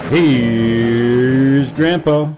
Here's Grandpa.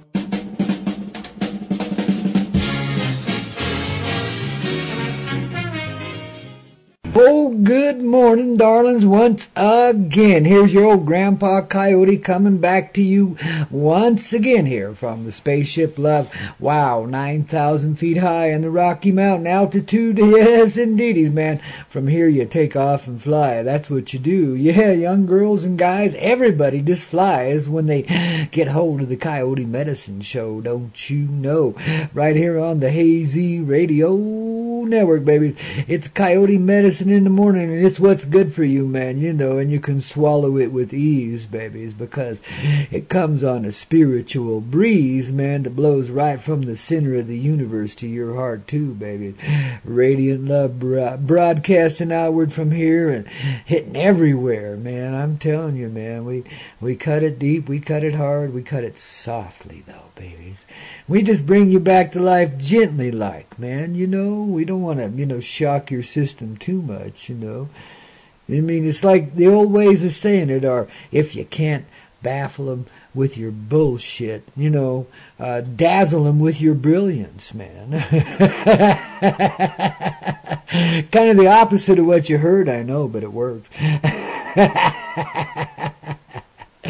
Oh, good morning, darlings, once again. Here's your old Grandpa Coyote coming back to you once again here from the Spaceship Love. Wow, 9,000 feet high in the Rocky Mountain altitude. Yes, indeedies, man. From here you take off and fly. That's what you do. Yeah, young girls and guys, everybody just flies when they get hold of the Coyote Medicine Show, don't you know? Right here on the Hazy Radio Network, baby. It's Coyote Medicine in the morning, and it's what's good for you, man, you know, and you can swallow it with ease, babies, because it comes on a spiritual breeze, man, that blows right from the center of the universe to your heart, too, baby. Radiant love broadcasting outward from here and hitting everywhere, man. I'm telling you, man, we cut it deep, we cut it hard, we cut it softly, though, babies. We just bring you back to life gently like, man, you know. We don't want to, you know, shock your system too much, you know. I mean, it's like the old ways of saying it are, if you can't baffle them with your bullshit, you know, dazzle them with your brilliance, man. Kind of the opposite of what you heard, I know, but it works.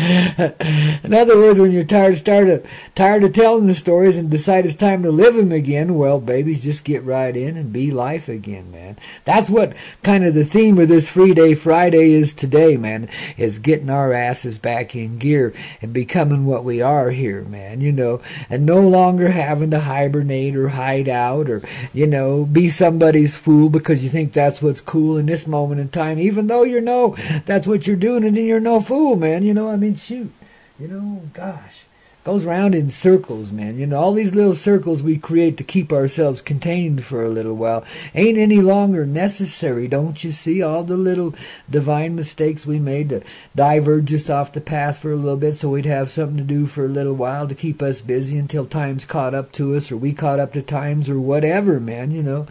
In other words, when you're tired of telling the stories and decide it's time to live them again, well, babies, just get right in and be life again, man. That's what kind of the theme of this Free Day Friday is today, man, is getting our asses back in gear and becoming what we are here, man, you know, and no longer having to hibernate or hide out or, you know, be somebody's fool because you think that's what's cool in this moment in time, even though you know that's what you're doing and you're no fool, man, you know. I mean, shoot, you know, gosh, goes round in circles, man. You know, all these little circles we create to keep ourselves contained for a little while ain't any longer necessary, don't you see? All the little divine mistakes we made to diverge us off the path for a little bit so we'd have something to do for a little while to keep us busy until time's caught up to us or we caught up to times or whatever, man, you know.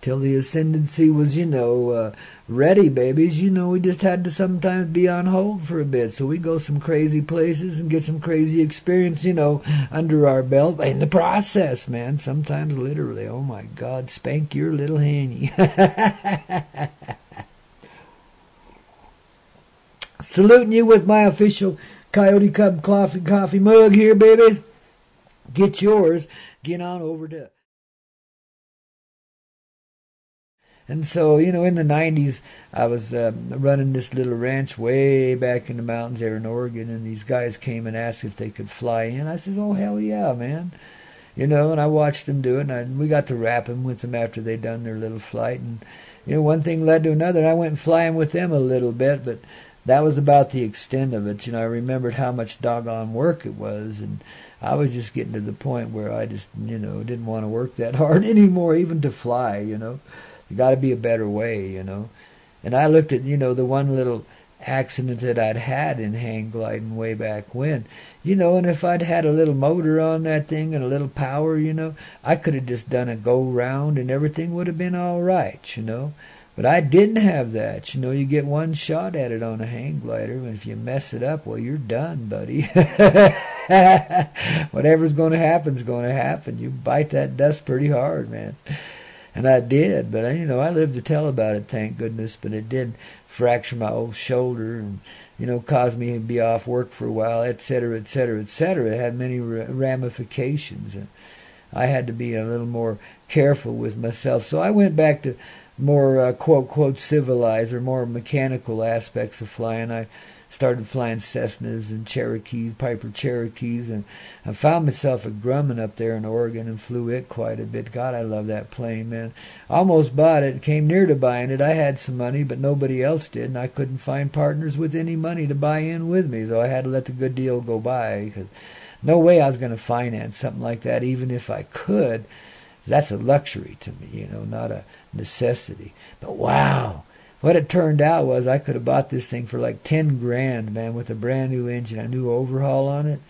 Till the ascendancy was, you know, ready, babies. You know, we just had to sometimes be on hold for a bit. So we go some crazy places and get some crazy experience, you know, under our belt. In the process, man, sometimes literally, oh my God, spank your little hanny. Saluting you with my official Coyote Klub coffee mug here, babies. Get yours. Get on over to... And so, you know, in the 90s, I was running this little ranch way back in the mountains there in Oregon, and these guys came and asked if they could fly in. I said, oh, hell yeah, man. You know, and I watched them do it, and we got to rapping with them after they'd done their little flight. And, you know, one thing led to another, and I went flying with them a little bit, but that was about the extent of it. You know, I remembered how much doggone work it was, and I was just getting to the point where I just, you know, didn't want to work that hard anymore, even to fly, you know. You got to be a better way, you know. And I looked at, you know, the one little accident that I'd had in hang gliding way back when, you know, and if I'd had a little motor on that thing and a little power, you know, I could have just done a go round and everything would have been all right, you know. But I didn't have that, you know. You get one shot at it on a hang glider, and if you mess it up, well, you're done, buddy. Whatever's going to happen's going to happen. You bite that dust pretty hard, man. And I did, but, you know, I lived to tell about it, thank goodness. But it did fracture my old shoulder and, you know, caused me to be off work for a while, et cetera, et cetera, et cetera. It had many ramifications, and I had to be a little more careful with myself. So I went back to more, quote, civilized or more mechanical aspects of flying. I started flying Cessnas and Cherokees, Piper Cherokees, and I found myself a Grumman up there in Oregon and flew it quite a bit. God, I love that plane, man. Almost bought it, came near to buying it. I had some money, but nobody else did, and I couldn't find partners with any money to buy in with me, so I had to let the good deal go by, because no way I was going to finance something like that, even if I could. That's a luxury to me, you know, not a necessity. But wow, what it turned out was I could have bought this thing for like 10 grand, man, with a brand new engine, a new overhaul on it,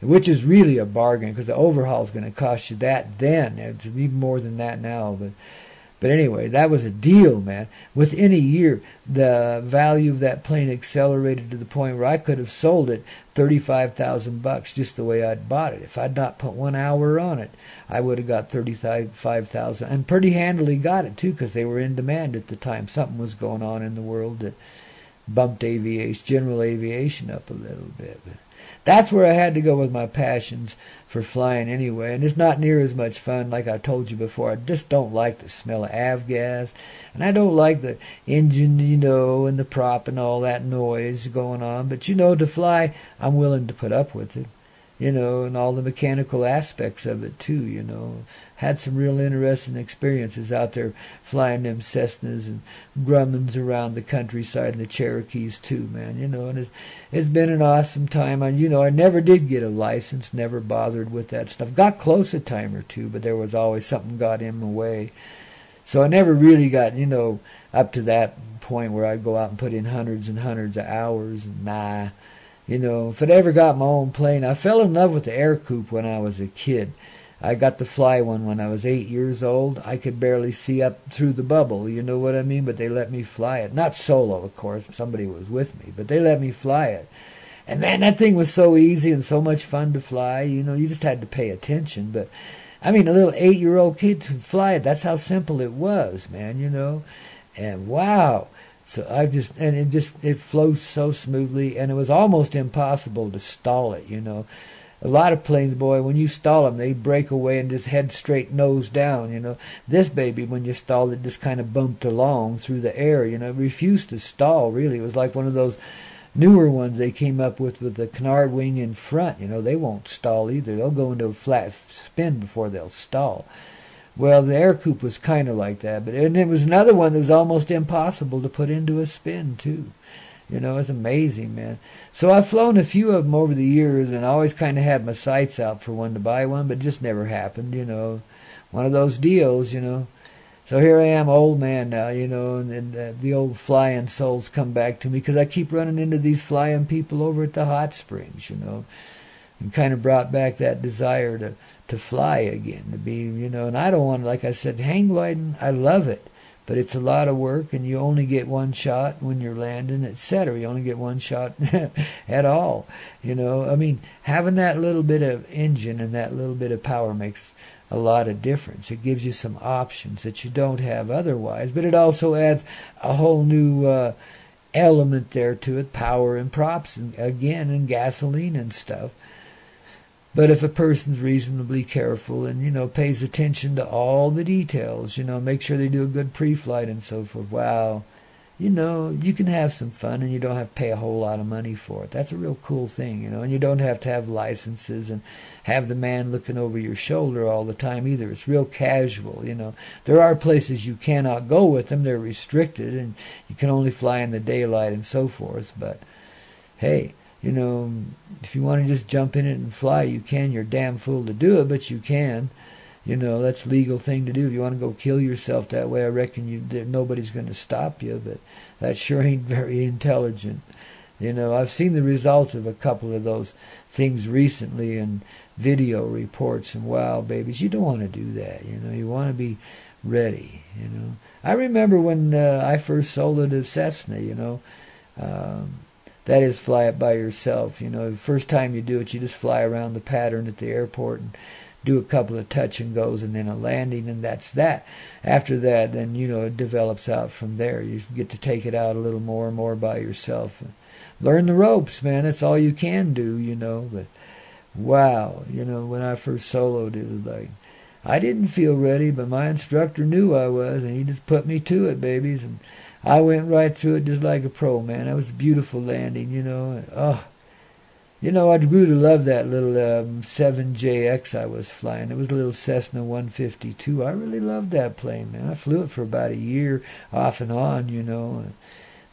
which is really a bargain because the overhaul is going to cost you that then. It's even more than that now. But But anyway, that was a deal, man. Within a year, the value of that plane accelerated to the point where I could have sold it $35,000 just the way I'd bought it. If I'd not put 1 hour on it, I would have got $35,000, and pretty handily got it too, because they were in demand at the time. Something was going on in the world that bumped aviation, general aviation, up a little bit. But that's where I had to go with my passions for flying anyway. And it's not near as much fun, like I told you before. I just don't like the smell of avgas. And I don't like the engine, and the prop and all that noise going on. But, to fly, I'm willing to put up with it. And all the mechanical aspects of it too, Had some real interesting experiences out there flying them Cessnas and Grummins around the countryside and the Cherokees too, man, and it's been an awesome time. I never did get a license, never bothered with that stuff. Got close a time or two, but there was always something got in the way. So I never really got, up to that point where I'd go out and put in hundreds and hundreds of hours, and nah. If I'd ever got my own plane, I fell in love with the air coupe when I was a kid. I got to fly one when I was 8 years old. I could barely see up through the bubble, you know what I mean? But they let me fly it. Not solo, of course. Somebody was with me, but they let me fly it. And man, that thing was so easy and so much fun to fly. You just had to pay attention. But I mean, a little 8-year-old kid to fly it. That's how simple it was, man. And wow. So it flows so smoothly, and it was almost impossible to stall it, A lot of planes, boy, when you stall them, they break away and just head straight nose down, This baby, when you stalled it, just kind of bumped along through the air, It refused to stall, really. It was like one of those newer ones they came up with the canard wing in front, They won't stall either. They'll go into a flat spin before they'll stall. Well, the air coupe was kind of like that, and it was another one that was almost impossible to put into a spin, too. It's amazing, man. So I've flown a few of them over the years, and I always kind of had my sights out for one to buy one, but it just never happened, One of those deals, So here I am, old man now, and the old flying souls come back to me, because I keep running into these flying people over at the hot springs, and kind of brought back that desire to fly again, to be, and I don't want to, like I said, hang gliding, I love it, but it's a lot of work, and you only get one shot when you're landing, etc. You only get one shot at all, I mean, having that little bit of engine and that little bit of power makes a lot of difference. It gives you some options that you don't have otherwise, but it also adds a whole new element there to it, power and props, and gasoline and stuff. But if a person's reasonably careful and, pays attention to all the details, make sure they do a good pre-flight and so forth, wow, you can have some fun, and you don't have to pay a whole lot of money for it. That's a real cool thing, and you don't have to have licenses and have the man looking over your shoulder all the time either. It's real casual, There are places you cannot go with them. They're restricted, and you can only fly in the daylight and so forth. But, hey, if you want to just jump in it and fly, you can. You're damn fool to do it, but you can. That's a legal thing to do. If you want to go kill yourself that way, I reckon nobody's going to stop you, but that sure ain't very intelligent. I've seen the results of a couple of those things recently in video reports, and wow, babies, you don't want to do that. You want to be ready. I remember when I first soloed a Cessna, that is, fly it by yourself. The first time you do it, you just fly around the pattern at the airport and do a couple of touch and goes and then a landing, and that's that. After that, then, it develops out from there. You get to take it out a little more and more by yourself. And learn the ropes, man. That's all you can do, But, wow, when I first soloed, it was like, I didn't feel ready, but my instructor knew I was, and he just put me to it, babies, and I went right through it just like a pro, man. That was a beautiful landing, I grew to love that little 7JX I was flying. It was a little Cessna 152. I really loved that plane, man. I flew it for about a year off and on, And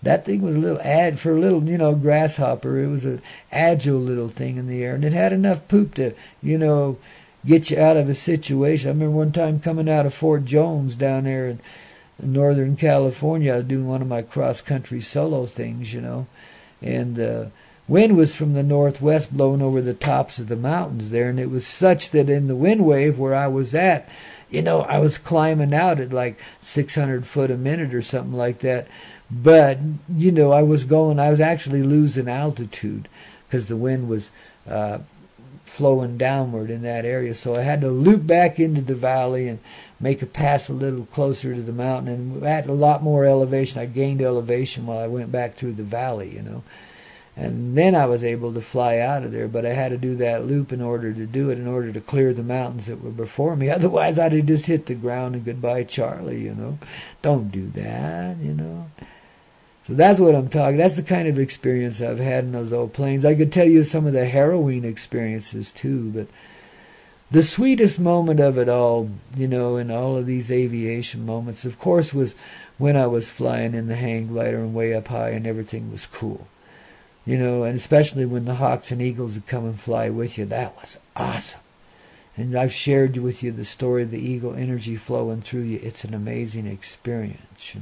that thing was a little for a little, grasshopper. It was an agile little thing in the air, and it had enough poop to, get you out of a situation. I remember one time coming out of Fort Jones down there in Northern California. I was doing one of my cross-country solo things, and the wind was from the northwest blowing over the tops of the mountains there, and it was such that in the wind wave where I was at, I was climbing out at like 600 foot a minute or something like that. But, I was actually losing altitude because the wind was flowing downward in that area. So I had to loop back into the valley and make a pass a little closer to the mountain. And at a lot more elevation, I gained elevation while I went back through the valley, And then I was able to fly out of there, but I had to do that loop in order to do it, in order to clear the mountains that were before me. Otherwise, I'd have just hit the ground and goodbye, Charlie, Don't do that, So that's what I'm talking. That's the kind of experience I've had in those old planes. I could tell you some of the harrowing experiences, too, but the sweetest moment of it all, in all of these aviation moments, of course, was when I was flying in the hang glider and way up high and everything was cool. And especially when the Hawks and Eagles would come and fly with you. That was awesome. And I've shared with you the story of the Eagle energy flowing through you. It's an amazing experience,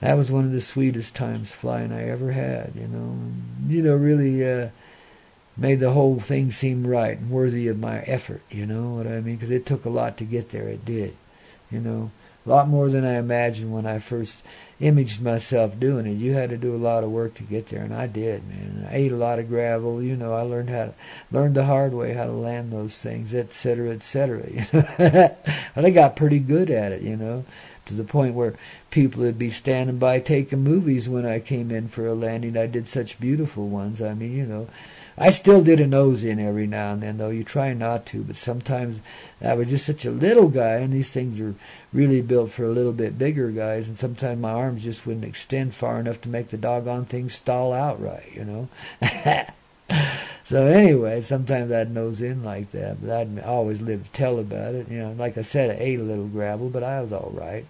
That was one of the sweetest times flying I ever had, really made the whole thing seem right and worthy of my effort, you know what I mean? Because it took a lot to get there. It did, a lot more than I imagined when I first imaged myself doing it. You had to do a lot of work to get there, and I did, man. I ate a lot of gravel. I learned the hard way how to land those things, etc., etc. But I got pretty good at it, to the point where people would be standing by taking movies when I came in for a landing. I did such beautiful ones. I mean, I still did a nose in every now and then, though. You try not to, but sometimes I was just such a little guy, and these things are really built for a little bit bigger guys, and sometimes my arms just wouldn't extend far enough to make the doggone thing stall out right, So anyway, sometimes I'd nose in like that, but I'd always live to tell about it. Like I said, I ate a little gravel, but I was all right.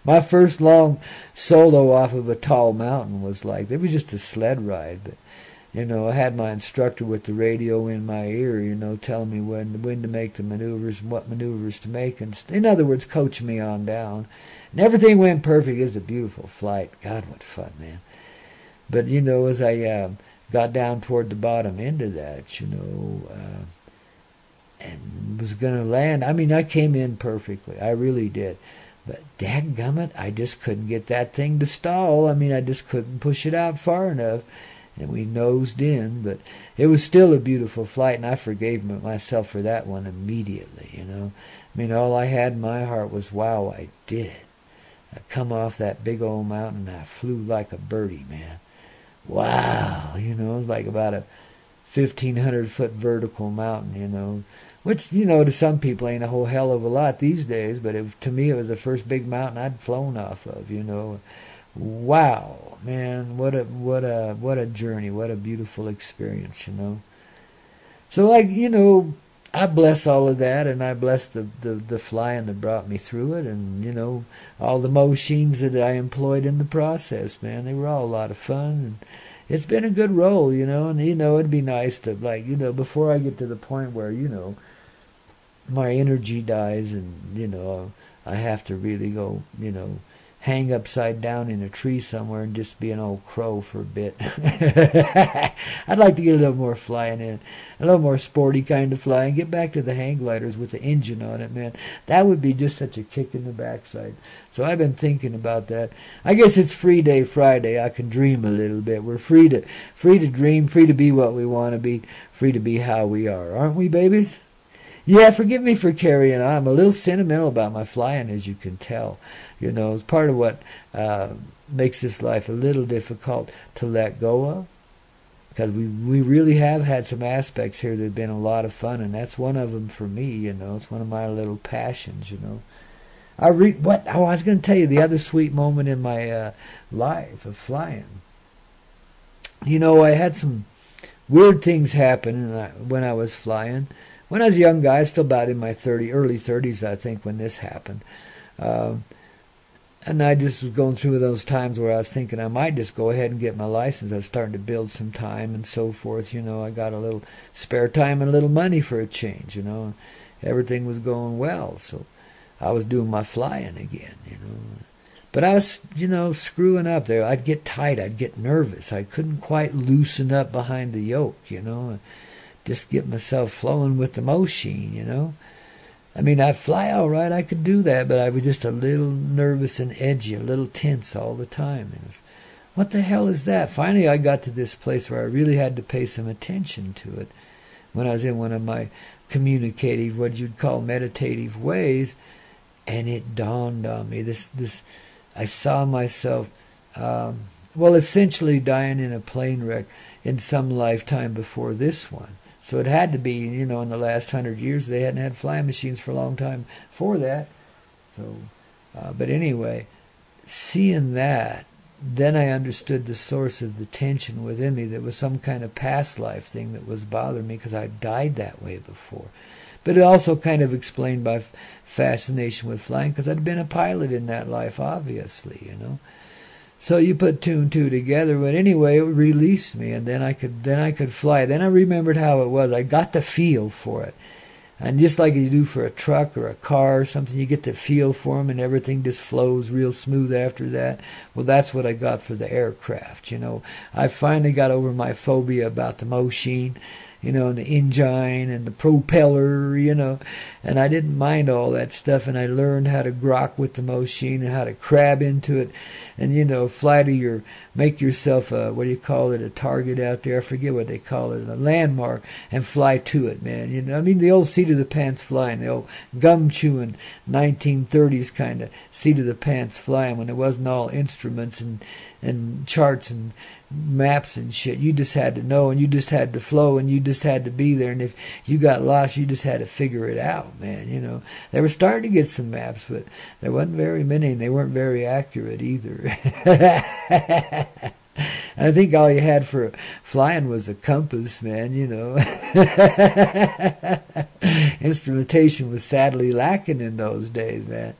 My first long solo off of a tall mountain was like, it was just a sled ride, but, I had my instructor with the radio in my ear, telling me when to make the maneuvers and what maneuvers to make, and in other words, coach me on down. And everything went perfect. It was a beautiful flight. God, what fun, man. But, as I got down toward the bottom end of that, and was going to land, I mean, I came in perfectly. I really did. But dadgummit, I just couldn't get that thing to stall. I mean, I just couldn't push it out far enough. And we nosed in, but it was still a beautiful flight, and I forgave myself for that one immediately, I mean, all I had in my heart was, wow, I did it. I come off that big old mountain, and I flew like a birdie, man. Wow, it was like about a 1,500-foot vertical mountain, which, to some people ain't a whole hell of a lot these days, but to me it was the first big mountain I'd flown off of, Wow, man, what a journey, what a beautiful experience, So I bless all of that, and I bless the flying that brought me through it, and all the machines that I employed in the process, man. They were all a lot of fun, and it's been a good roll, and it'd be nice to, before I get to the point where, my energy dies and, I have to really go, hang upside down in a tree somewhere and just be an old crow for a bit. I'd like to get a little more flying in, a little more sporty kind of flying, get back to the hang gliders with the engine on it, man. That would be just such a kick in the backside. So I've been thinking about that. I guess it's Free Day Friday. I can dream a little bit. We're free to dream, free to be what we want to be, free to be how we are. Aren't we, babies? Yeah, forgive me for carrying on. I'm a little sentimental about my flying, as you can tell. It's part of what makes this life a little difficult to let go of. Because we really have had some aspects here that have been a lot of fun, and that's one of them for me, It's one of my little passions, I was going to tell you the other sweet moment in my life of flying. I had some weird things happen when I was flying. When I was a young guy, I was still about in my early 30s, I think, when this happened. And I just was going through those times where I was thinking I might just go ahead and get my license. I was starting to build some time and so forth. I got a little spare time and a little money for a change, Everything was going well, so I was doing my flying again, But I was, screwing up there. I'd get tight. I'd get nervous. I couldn't quite loosen up behind the yoke, just get myself flowing with the machine, you know. I mean, I fly all right, I could do that, but I was just a little nervous and edgy, a little tense all the time. And what the hell is that? Finally, I got to this place where I really had to pay some attention to it when I was in one of my communicative, what you'd call meditative ways, and it dawned on me. I saw myself, essentially dying in a plane wreck in some lifetime before this one. So it had to be, in the last 100 years, they hadn't had flying machines for a long time before that. So, but anyway, seeing that, then I understood the source of the tension within me. That was some kind of past life thing that was bothering me because I died that way before. But it also kind of explained my fascination with flying because I'd been a pilot in that life, obviously, So you put two and two together, but anyway, it released me, and then I could fly. Then I remembered how it was. I got the feel for it, and just like you do for a truck or a car or something, you get the feel for them, and everything just flows real smooth after that. Well, that's what I got for the aircraft. I finally got over my phobia about the machine, and the engine and the propeller, and I didn't mind all that stuff, and I learned how to grok with the machine and how to crab into it, and fly to make yourself a, a target out there, I forget what they call it, a landmark, and fly to it, man. The old seat of the pants flying, the old gum chewing 1930s kind of seat of the pants flying, when it wasn't all instruments and charts and maps and shit. You just had to know, and you just had to flow, and you just had to be there, and if you got lost, you just had to figure it out, man. They were starting to get some maps, but there wasn't very many, and they weren't very accurate either. And I think all you had for flying was a compass, man, Instrumentation was sadly lacking in those days, man.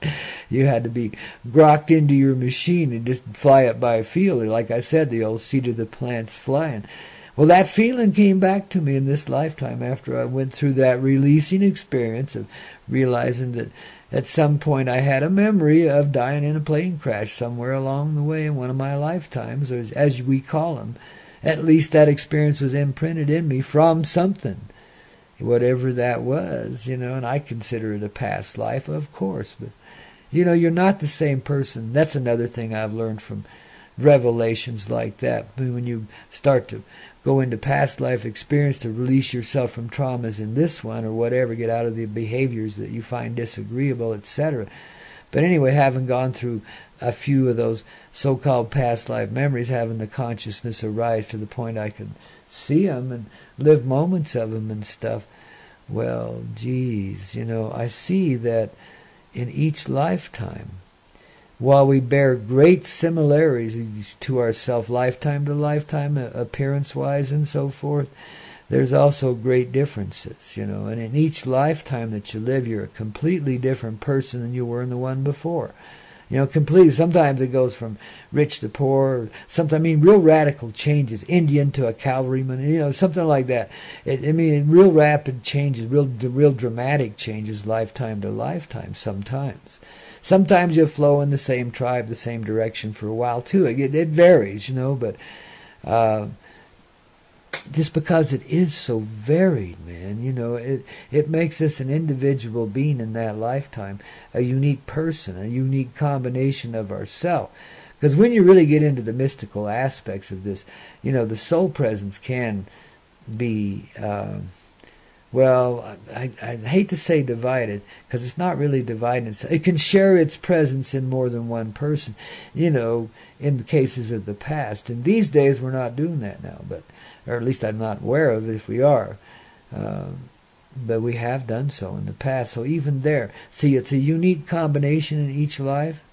You had to be grokked into your machine and just fly it by feel. Like I said, the old seat of the plants flying. Well, that feeling came back to me in this lifetime after I went through that releasing experience of realizing that at some point I had a memory of dying in a plane crash somewhere along the way in one of my lifetimes, or as we call them. At least that experience was imprinted in me from something, whatever that was, and I consider it a past life, of course. But, you're not the same person. That's another thing I've learned from revelations like that. When you start to go into past life experience to release yourself from traumas in this one or whatever, get out of the behaviors that you find disagreeable, etc. But anyway, having gone through a few of those so-called past life memories, having the consciousness arise to the point I could see them and live moments of them and stuff, well, geez, I see that in each lifetime, while we bear great similarities to ourselves, lifetime to lifetime, appearance-wise and so forth, there's also great differences, And in each lifetime that you live, you're a completely different person than you were in the one before. Completely. Sometimes it goes from rich to poor. Sometimes, real radical changes. Indian to a cavalryman, something like that. Real rapid changes, real dramatic changes, lifetime to lifetime sometimes. Sometimes you flow in the same tribe, the same direction for a while too. It varies, but just because it is so varied, man, it makes us an individual being in that lifetime, a unique person, a unique combination of ourselves. Because when you really get into the mystical aspects of this, the soul presence can be... I hate to say divided, because it's not really divided. It can share its presence in more than one person, in the cases of the past. And these days we're not doing that now, or at least I'm not aware of it if we are. But we have done so in the past. So even there, see, it's a unique combination in each life.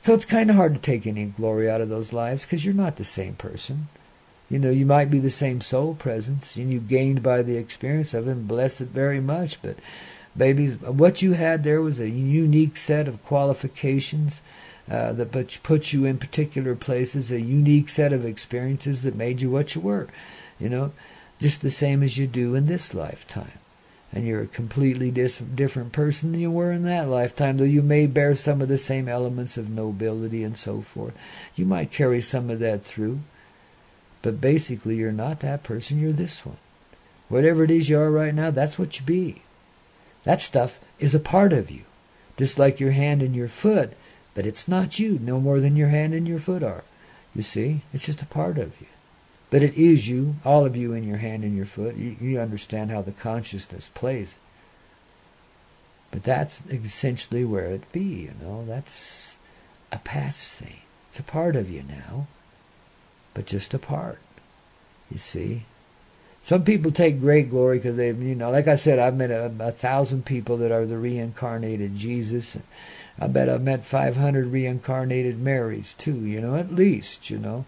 So it's kind of hard to take any glory out of those lives, because you're not the same person. You might be the same soul presence, and you gained by the experience of it, and bless it very much. But, babies, what you had there was a unique set of qualifications that put you in particular places, a unique set of experiences that made you what you were, just the same as you do in this lifetime. And you're a completely different person than you were in that lifetime, though you may bear some of the same elements of nobility and so forth. You might carry some of that through. But basically, you're not that person, you're this one. Whatever it is you are right now, that's what you be. That stuff is a part of you. Just like your hand and your foot, but it's not you no more than your hand and your foot are. You see? It's just a part of you. But it is you, all of you in your hand and your foot. You understand how the consciousness plays. But that's essentially where it be, you know. That's a past thing. It's a part of you now, but just a part. You see? Some people take great glory because they, you know, like I said, I've met 1,000 people that are the reincarnated Jesus. And I bet I've met 500 reincarnated Marys too, you know, at least, you know.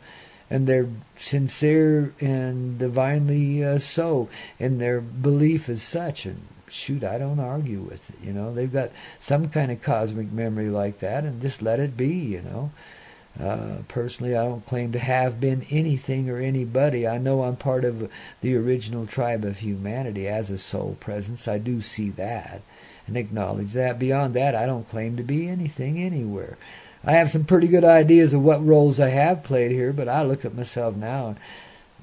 And they're sincere and divinely so, and their belief is such. And shoot, I don't argue with it, you know. They've got some kind of cosmic memory like that, and just let it be, you know. Personally, I don't claim to have been anything or anybody. I know I'm part of the original tribe of humanity as a soul presence. I do see that and acknowledge that. Beyond that, I don't claim to be anything anywhere. I have some pretty good ideas of what roles I have played here, but I look at myself now and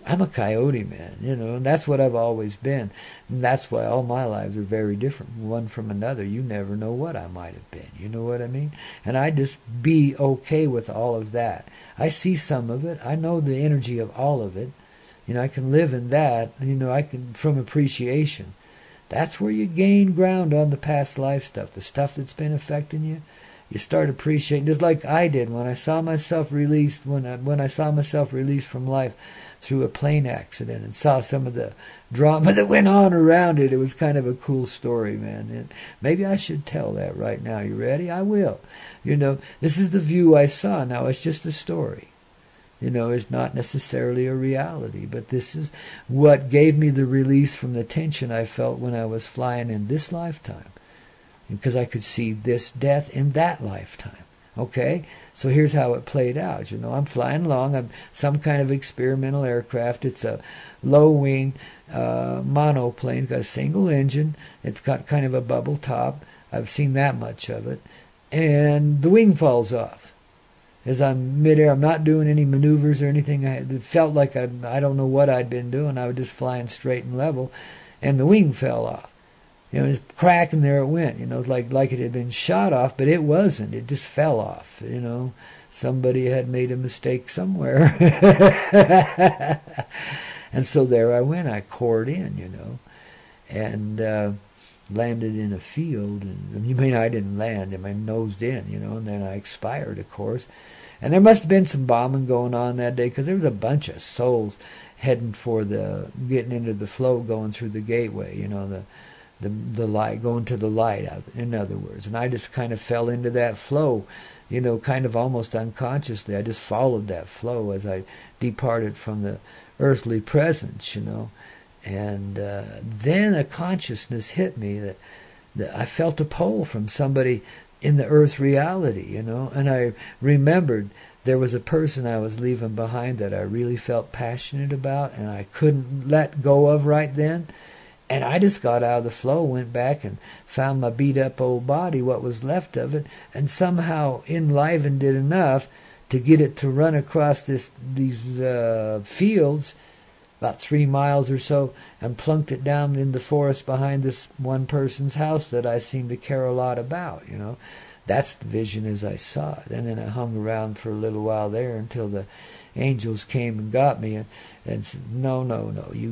I'm a coyote, man, you know, and that's what I've always been. And that's why all my lives are very different, one from another. You never know what I might have been, you know what I mean? And I just be okay with all of that. I see some of it. I know the energy of all of it. You know, I can live in that, you know, I can, from appreciation. That's where you gain ground on the past life stuff, the stuff that's been affecting you. You start appreciating, just like I did when I saw myself released, when I saw myself released from life through a plane accident and saw some of the drama that went on around it. It was kind of a cool story, man. And maybe I should tell that right now. You ready? I will. You know, this is the view I saw. Now, it's just a story. You know, it's not necessarily a reality, but this is what gave me the release from the tension I felt when I was flying in this lifetime. Because I could see this death in that lifetime. Okay? So here's how it played out. You know, I'm flying along. I'm some kind of experimental aircraft. It's a low-wing monoplane. It's got a single engine. It's got kind of a bubble top. I've seen that much of it. And the wing falls off. As I'm midair, I'm not doing any maneuvers or anything. It felt like I don't know what I'd been doing. I was just flying straight and level. And the wing fell off. You know, it's crack and there it went. You know, like it had been shot off, but it wasn't. It just fell off. You know, somebody had made a mistake somewhere. And so there I went. I cored in, you know, and landed in a field. And you mean I didn't land? I nosed in, you know, and then I expired, of course. And there must have been some bombing going on that day because there was a bunch of souls heading for getting into the flow, going through the gateway. You know, the light, going to the light, in other words. And I just kind of fell into that flow, you know, kind of almost unconsciously. I just followed that flow as I departed from the earthly presence, you know. And then a consciousness hit me that I felt a pull from somebody in the earth reality, you know. And I remembered there was a person I was leaving behind that I really felt passionate about and I couldn't let go of right then. And I just got out of the flow, went back and found my beat-up old body, what was left of it, and somehow enlivened it enough to get it to run across these fields, about 3 miles or so, and plunked it down in the forest behind this one person's house that I seemed to care a lot about, you know. That's the vision as I saw it. And then I hung around for a little while there until the angels came and got me and said, no, you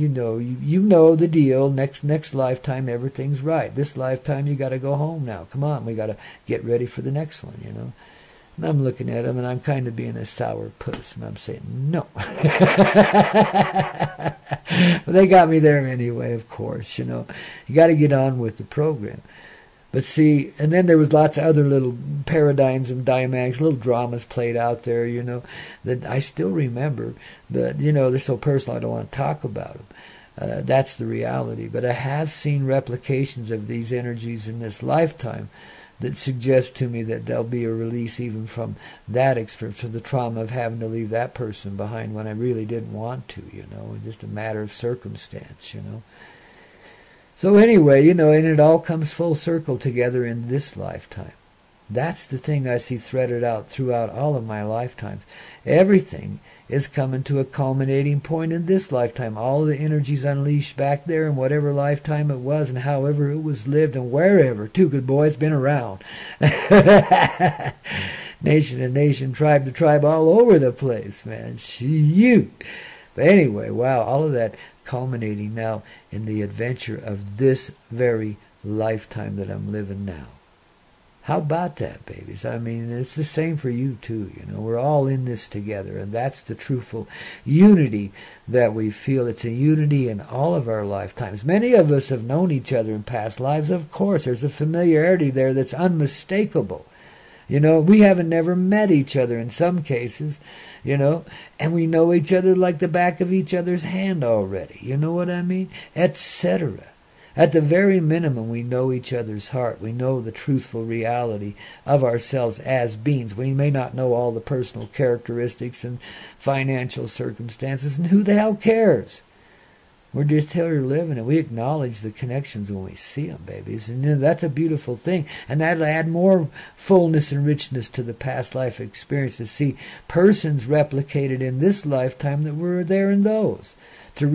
know the deal. Next lifetime everything's right. This lifetime you got to go home now. Come on, we got to get ready for the next one, you know. And I'm looking at them and I'm kind of being a sour puss and I'm saying no. But they got me there anyway, of course, you know. You got to get on with the program. But see, and then there was lots of other little paradigms and dynamics, little dramas played out there, you know, that I still remember. But, you know, they're so personal I don't want to talk about them. That's the reality. But I have seen replications of these energies in this lifetime that suggest to me that there'll be a release even from that experience, from the trauma of having to leave that person behind when I really didn't want to, you know, just a matter of circumstance, you know. So anyway, you know, and it all comes full circle together in this lifetime. That's the thing I see threaded out throughout all of my lifetimes. Everything is coming to a culminating point in this lifetime. All the energies unleashed back there in whatever lifetime it was and however it was lived and wherever, too, because boy, it's been around. Nation to nation, tribe to tribe, all over the place, man. Shoot. But anyway, wow, all of that culminating now in the adventure of this very lifetime that I'm living now. How about that, babies? I mean, it's the same for you, too. You know, we're all in this together, and that's the truthful unity that we feel. It's a unity in all of our lifetimes. Many of us have known each other in past lives, of course. There's a familiarity there that's unmistakable. You know, we haven't never met each other in some cases, you know, and we know each other like the back of each other's hand already. You know what I mean? Etc. At the very minimum, we know each other's heart. We know the truthful reality of ourselves as beings. We may not know all the personal characteristics and financial circumstances, and who the hell cares? We're just here living, and we acknowledge the connections when we see them, babies. And you know, that's a beautiful thing. And that'll add more fullness and richness to the past life experience, to see persons replicated in this lifetime that were there in those. To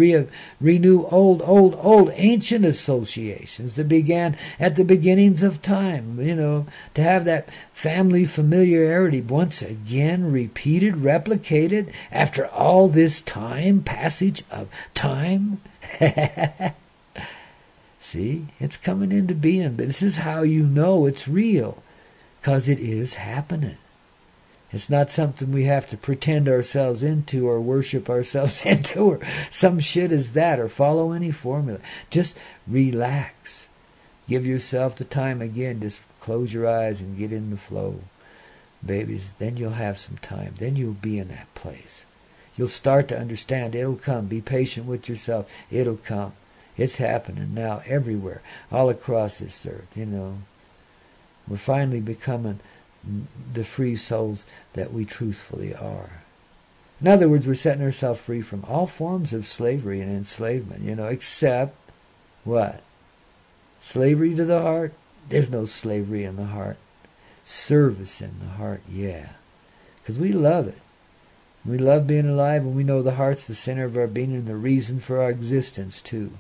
renew old, ancient associations that began at the beginnings of time, you know, to have that family familiarity once again repeated, replicated after all this time, passage of time. See, it's coming into being, but this is how you know it's real, because it is happening. It's not something we have to pretend ourselves into or worship ourselves into or some shit as that or follow any formula. Just relax. Give yourself the time again. Just close your eyes and get in the flow. Babies, then you'll have some time. Then you'll be in that place. You'll start to understand. It'll come. Be patient with yourself. It'll come. It's happening now everywhere, all across this earth, you know. We're finally becoming the free souls that we truthfully are. In other words, we're setting ourselves free from all forms of slavery and enslavement, you know, except what? Slavery to the heart? There's no slavery in the heart. Service in the heart, yeah. Because we love it. We love being alive, and we know the heart's the center of our being and the reason for our existence, too.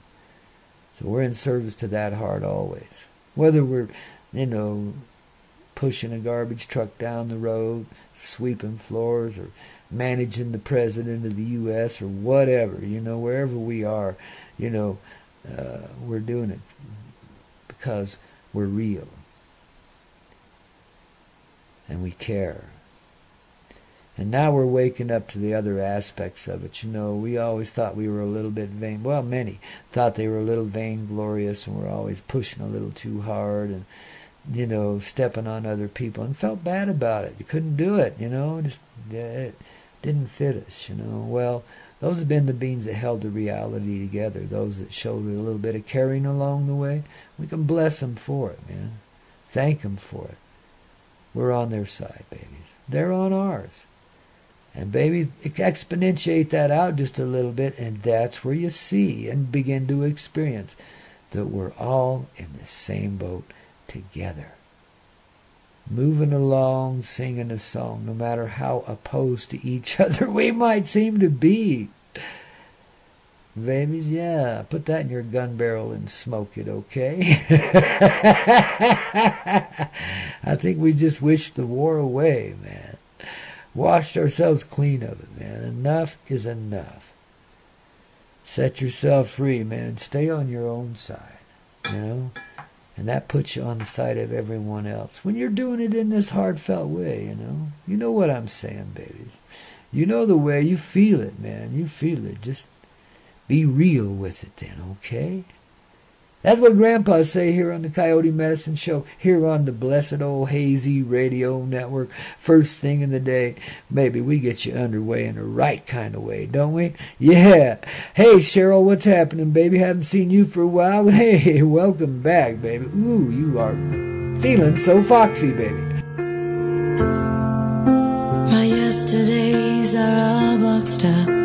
So we're in service to that heart always. Whether we're, you know, pushing a garbage truck down the road, sweeping floors, or managing the president of the U.S., or whatever, you know, wherever we are, you know, we're doing it because we're real. And we care. And now we're waking up to the other aspects of it. You know, we always thought we were a little bit vain. Well, many thought they were a little vainglorious and were always pushing a little too hard and, you know, stepping on other people and felt bad about it. You couldn't do it, you know. It didn't fit us, you know. Well, those have been the beings that held the reality together, those that showed a little bit of caring along the way. We can bless them for it, man. Thank them for it. We're on their side, babies. They're on ours. And baby, exponentiate that out just a little bit, and that's where you see and begin to experience that we're all in the same boat together. Moving along, singing a song, no matter how opposed to each other we might seem to be. Babies, yeah, put that in your gun barrel and smoke it, okay? I think we just wished the war away, man. Washed ourselves clean of it, man. Enough is enough. Set yourself free, man. Stay on your own side, you know? And that puts you on the side of everyone else. When you're doing it in this heartfelt way, you know? You know what I'm saying, babies. You know the way. You feel it, man. You feel it. Just be real with it then, okay? That's what Grandpa say here on the Coyote Medicine Show, here on the blessed old hazy radio network. First thing in the day, maybe we get you underway in the right kind of way, don't we? Yeah. Hey, Cheryl, what's happening, baby? Haven't seen you for a while. Hey, welcome back, baby. Ooh, you are feeling so foxy, baby. My yesterdays are all boxed up.